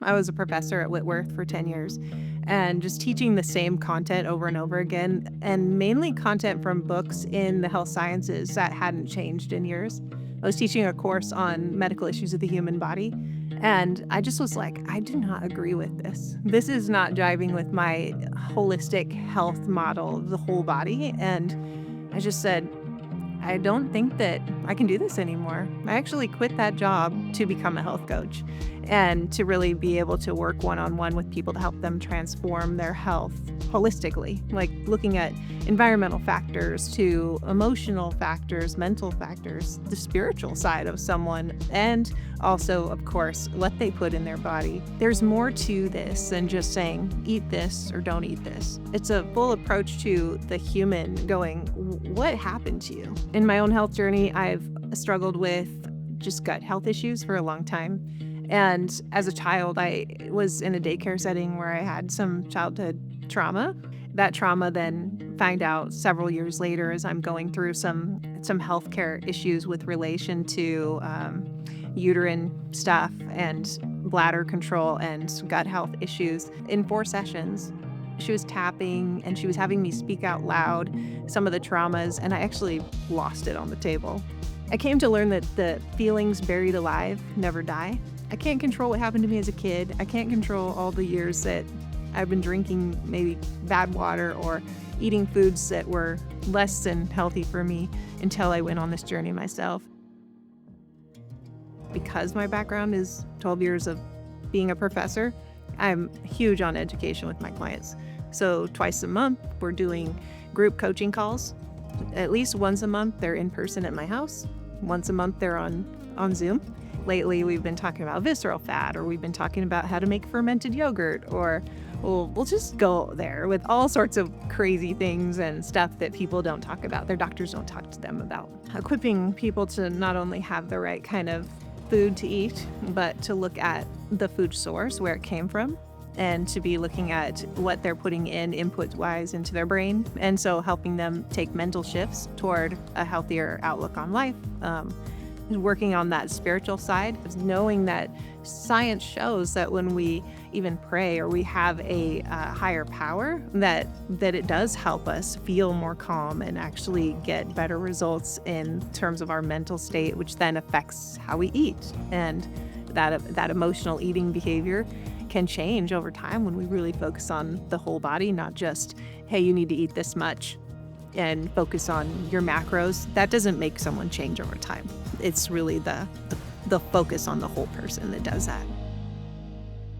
I was a professor at Whitworth for 10 years and just teaching the same content over and over again, and mainly content from books in the health sciences that hadn't changed in years. I was teaching a course on medical issues of the human body, and I just was like, I do not agree with this. This is not jiving with my holistic health model of the whole body. And I just said, I don't think that I can do this anymore. I actually quit that job to become a health coach and to really be able to work one-on-one with people to help them transform their health holistically, like looking at environmental factors to emotional factors, mental factors, the spiritual side of someone, and also, of course, what they put in their body. There's more to this than just saying, eat this or don't eat this. It's a full approach to the human going, what happened to you? In my own health journey, I've struggled with just gut health issues for a long time. And as a child, I was in a daycare setting where I had some childhood trauma. That trauma then found out several years later as I'm going through some healthcare issues with relation to uterine stuff and bladder control and gut health issues in 4 sessions. She was tapping and she was having me speak out loud some of the traumas, and I actually lost it on the table. I came to learn that the feelings buried alive never die. I can't control what happened to me as a kid. I can't control all the years that I've been drinking maybe bad water or eating foods that were less than healthy for me until I went on this journey myself. Because my background is 12 years of being a professor, I'm huge on education with my clients. So twice a month, we're doing group coaching calls. At least once a month, they're in person at my house. Once a month, they're on Zoom. Lately, we've been talking about visceral fat, or we've been talking about how to make fermented yogurt, or we'll just go there with all sorts of crazy things and stuff that people don't talk about. Their doctors don't talk to them about. Equipping people to not only have the right kind of food to eat, but to look at the food source, where it came from, and to be looking at what they're putting in input-wise into their brain. And so helping them take mental shifts toward a healthier outlook on life. Working on that spiritual side, knowing that science shows that when we even pray or we have a higher power, that it does help us feel more calm and actually get better results in terms of our mental state, which then affects how we eat. And that emotional eating behavior can change over time when we really focus on the whole body, not just, hey, you need to eat this much, and focus on your macros. That doesn't make someone change over time. It's really the focus on the whole person that does that.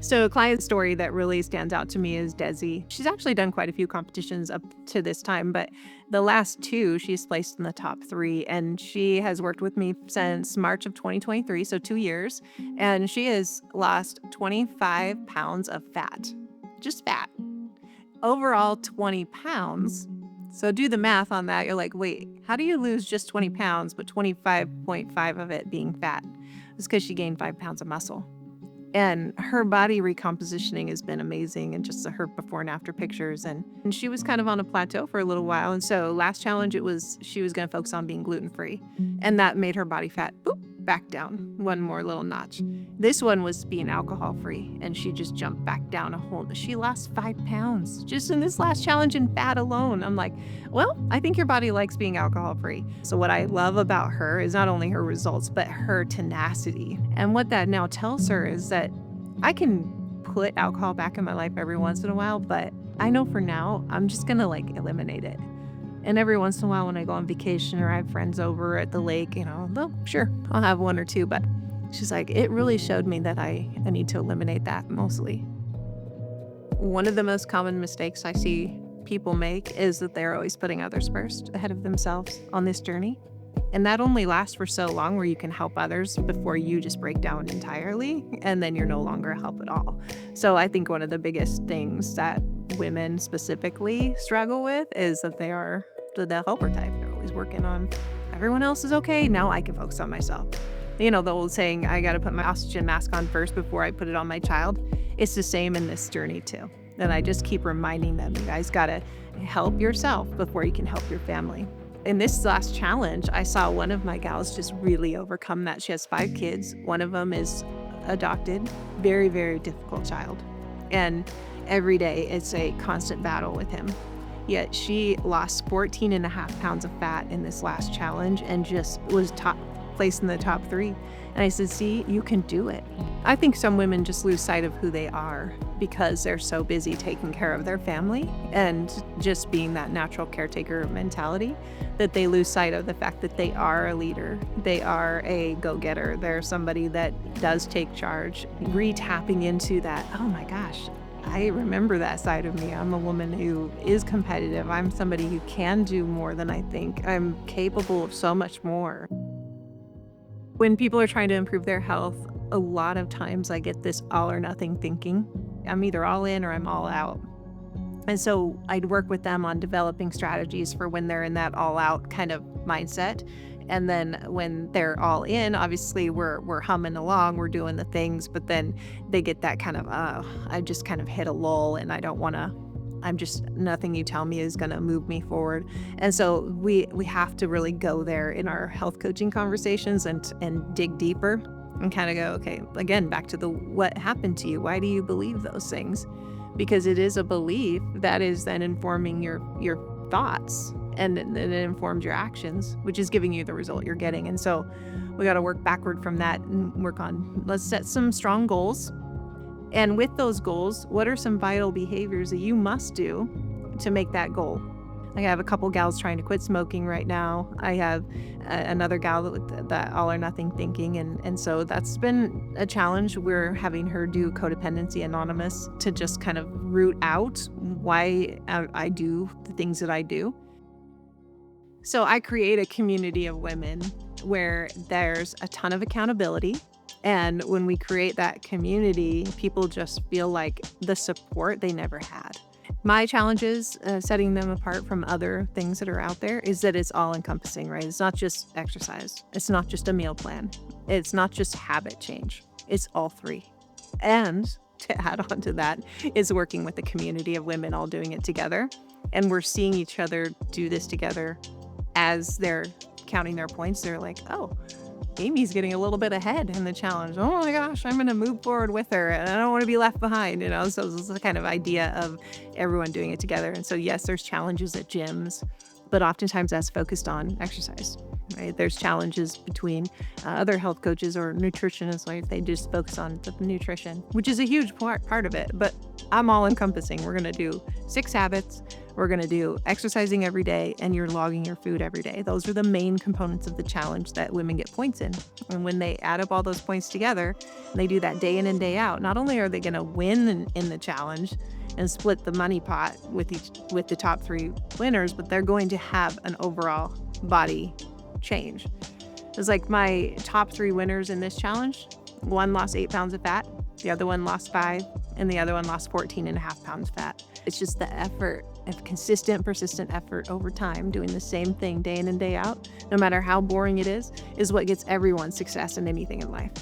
So a client story that really stands out to me is Desi. She's actually done quite a few competitions up to this time, but the last 2, she's placed in the top 3, and she has worked with me since March of 2023, so 2 years, and she has lost 25 pounds of fat, just fat. Overall, 20 pounds. So do the math on that. You're like, wait, how do you lose just 20 pounds, but 25.5 of it being fat? It's because she gained 5 pounds of muscle. And her body recompositioning has been amazing, and just her before and after pictures. And she was kind of on a plateau for a little while. And so last challenge, she was going to focus on being gluten-free. And that made her body fat, back down one more little notch. This one was being alcohol-free, and she just jumped back down she lost 5 pounds just in this last challenge in fat alone. I'm like, well, I think your body likes being alcohol-free. So what I love about her is not only her results, but her tenacity. And what that now tells her is that I can put alcohol back in my life every once in a while, but I know for now, I'm just gonna eliminate it. And every once in a while when I go on vacation or I have friends over at the lake, sure, I'll have 1 or 2, but she's like, it really showed me that I need to eliminate that mostly. One of the most common mistakes I see people make is that they're always putting others first ahead of themselves on this journey. And that only lasts for so long, where you can help others before you just break down entirely, and then you're no longer a help at all. So I think one of the biggest things that women specifically struggle with is that they are the helper type. They're always working on everyone else is okay, now I can focus on myself. The old saying, I got to put my oxygen mask on first before I put it on my child. It's the same in this journey too. And I just keep reminding them, you guys got to help yourself before you can help your family. In this last challenge, I saw one of my gals just really overcome that. She has 5 kids. One of them is adopted, very, very difficult child. And every day it's a constant battle with him. Yet she lost 14 and a half pounds of fat in this last challenge and just was placed in the top 3. And I said, see, you can do it. I think some women just lose sight of who they are because they're so busy taking care of their family and just being that natural caretaker mentality that they lose sight of the fact that they are a leader. They are a go-getter. They're somebody that does take charge. Re-tapping into that, oh my gosh, I remember that side of me. I'm a woman who is competitive. I'm somebody who can do more than I think. I'm capable of so much more. When people are trying to improve their health, a lot of times I get this all or nothing thinking. I'm either all in or I'm all out. And so I'd work with them on developing strategies for when they're in that all out kind of mindset. And then when they're all in, obviously we're humming along, we're doing the things, but then they get that kind of, I just kind of hit a lull and I don't want to, nothing you tell me is going to move me forward. And so we have to really go there in our health coaching conversations and dig deeper and kind of go, okay, again, back to what happened to you? Why do you believe those things? Because it is a belief that is then informing your thoughts, and it informs your actions, which is giving you the result you're getting. And so we got to work backward from that and work on, let's set some strong goals. And with those goals, what are some vital behaviors that you must do to make that goal? I have a couple gals trying to quit smoking right now. I have another gal with that all or nothing thinking. And so that's been a challenge. We're having her do Codependency Anonymous to just kind of root out why I do the things that I do. So I create a community of women where there's a ton of accountability. And when we create that community, people just feel like the support they never had. My challenges, setting them apart from other things that are out there, is that it's all encompassing, right? It's not just exercise. It's not just a meal plan. It's not just habit change. It's all 3. And to add on to that is working with a community of women all doing it together. And we're seeing each other do this together as they're counting their points. They're like, oh, Amy's getting a little bit ahead in the challenge. Oh my gosh, I'm going to move forward with her and I don't want to be left behind, So this is the kind of idea of everyone doing it together. And so yes, there's challenges at gyms, but oftentimes that's focused on exercise, right? There's challenges between other health coaches or nutritionists, like they just focus on the nutrition, which is a huge part of it. But I'm all encompassing. We're going to do 6 habits. We're going to do exercising every day, and you're logging your food every day. Those are the main components of the challenge that women get points in. And when they add up all those points together, and they do that day in and day out, not only are they going to win in the challenge and split the money pot with the top 3 winners, but they're going to have an overall body change. It's like my top 3 winners in this challenge, one lost 8 pounds of fat, the other one lost 5, and the other one lost 14 and a half pounds fat. It's just the effort of consistent, persistent effort over time, doing the same thing day in and day out, no matter how boring it is what gets everyone success in anything in life,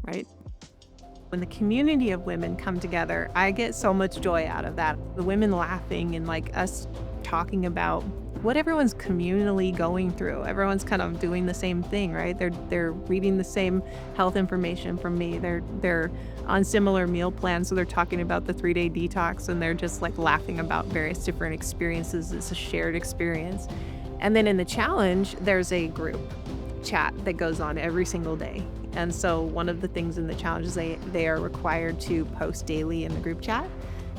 right? When the community of women come together, I get so much joy out of that. The women laughing and like us talking about what everyone's communally going through. Everyone's kind of doing the same thing, right? They're reading the same health information from me. They're on similar meal plans, so they're talking about the 3-day detox, and they're just like laughing about various different experiences. It's a shared experience. And then in the challenge, there's a group chat that goes on every single day. And so one of the things in the challenge is they are required to post daily in the group chat.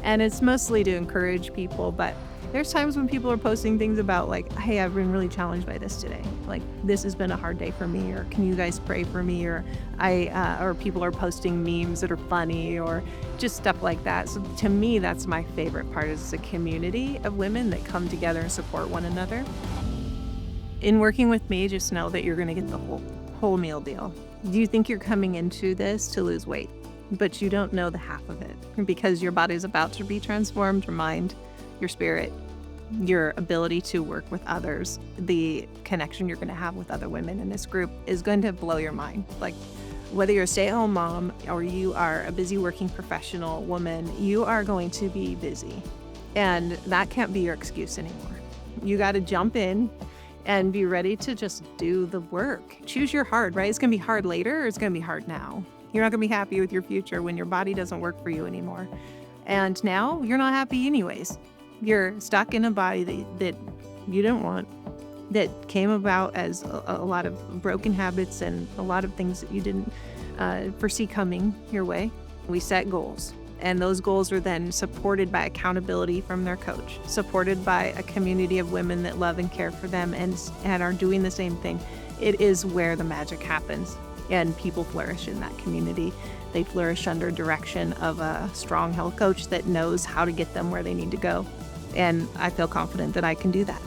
And it's mostly to encourage people, but there's times when people are posting things about like, hey, I've been really challenged by this today. Like, this has been a hard day for me, or can you guys pray for me? Or or people are posting memes that are funny, or just stuff like that. So to me, that's my favorite part, is a community of women that come together and support one another. In working with me, just know that you're going to get the whole meal deal. Do you think you're coming into this to lose weight, but you don't know the half of it, because your body's about to be transformed, your mind, your spirit, your ability to work with others, the connection you're going to have with other women in this group is going to blow your mind. Like, whether you're a stay-at-home mom or you are a busy working professional woman, you are going to be busy. And that can't be your excuse anymore. You got to jump in and be ready to just do the work. Choose your hard, right? It's going to be hard later, or it's going to be hard now. You're not going to be happy with your future when your body doesn't work for you anymore. And now you're not happy anyways. You're stuck in a body that you didn't want, that came about as a lot of broken habits and a lot of things that you didn't foresee coming your way. We set goals, and those goals are then supported by accountability from their coach, supported by a community of women that love and care for them and are doing the same thing. It is where the magic happens, and people flourish in that community. They flourish under direction of a strong health coach that knows how to get them where they need to go. And I feel confident that I can do that.